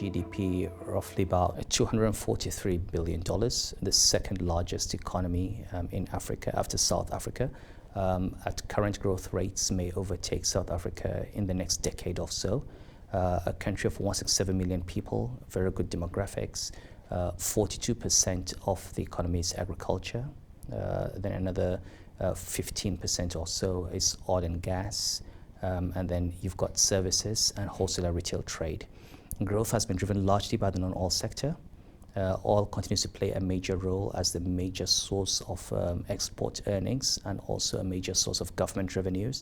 GDP roughly about $243 billion, the second largest economy in Africa after South Africa. At current growth rates may overtake South Africa in the next decade or so. A country of 167 million people, very good demographics. 42% of the economy is agriculture. Then another 15% or so is oil and gas. And then you've got services and wholesale retail trade. Growth has been driven largely by the non-oil sector. Oil continues to play a major role as the major source of export earnings and also a major source of government revenues.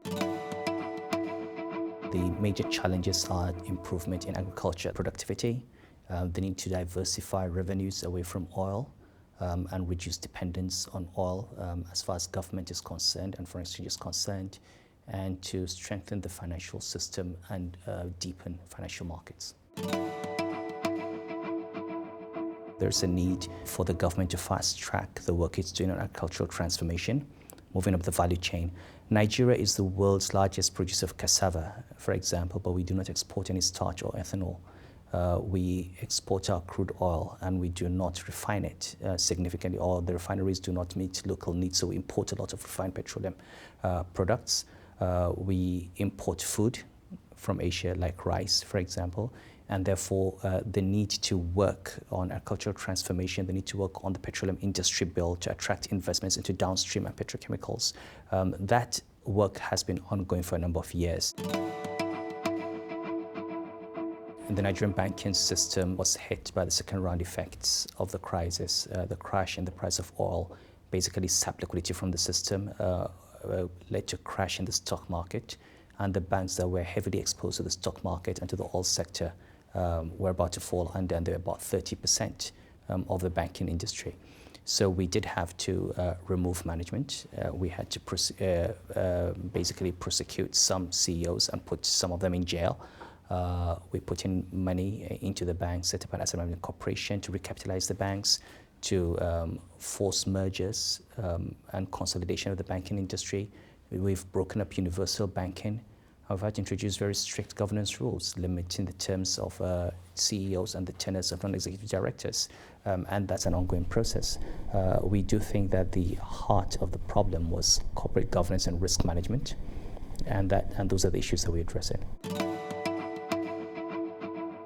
The major challenges are improvement in agriculture productivity, the need to diversify revenues away from oil, and reduce dependence on oil as far as government is concerned and foreign exchange is concerned, and to strengthen the financial system and deepen financial markets. There's a need for the government to fast-track the work it's doing on agricultural transformation, moving up the value chain. Nigeria is the world's largest producer of cassava, for example, but we do not export any starch or ethanol. We export our crude oil and we do not refine it significantly, or the refineries do not meet local needs, so we import a lot of refined petroleum products. We import food from Asia, like rice, for example, and therefore the need to work on agricultural transformation, the need to work on the petroleum industry bill to attract investments into downstream and petrochemicals. That work has been ongoing for a number of years. The Nigerian banking system was hit by the second round effects of the crisis. The crash in the price of oil basically sapped liquidity from the system, led to a crash in the stock market, and the banks that were heavily exposed to the stock market and to the oil sector were about to fall under, and they were about 30% of the banking industry. So we did have to remove management. We had to basically prosecute some CEOs and put some of them in jail. We put in money into the banks, set up an asset management corporation to recapitalize the banks, to force mergers and consolidation of the banking industry. We've broken up universal banking. We've had to introduce very strict governance rules, limiting the terms of CEOs and the tenures of non-executive directors, and that's an ongoing process. We do think that the heart of the problem was corporate governance and risk management, and those are the issues that we're addressing.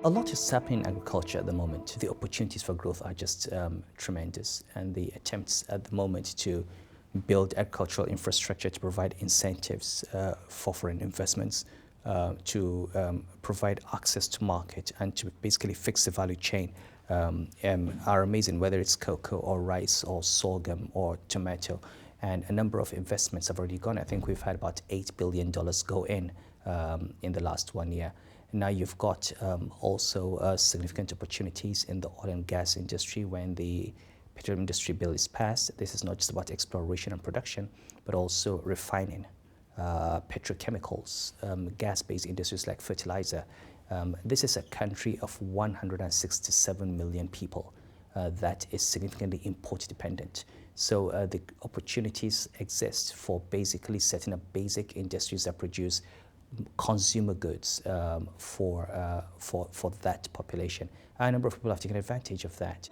A lot is happening in agriculture at the moment. The opportunities for growth are just tremendous, and the attempts at the moment to build agricultural infrastructure to provide incentives for foreign investments, to provide access to market, and to basically fix the value chain are amazing, whether it's cocoa or rice or sorghum or tomato. And a number of investments have already gone. I think we've had about $8 billion go in the last 1 year. Now you've got also significant opportunities in the oil and gas industry when the petroleum industry bill is passed. This is not just about exploration and production, but also refining, petrochemicals, gas-based industries like fertilizer. This is a country of 167 million people that is significantly import dependent. So the opportunities exist for basically setting up basic industries that produce consumer goods for that population. And a number of people have taken advantage of that.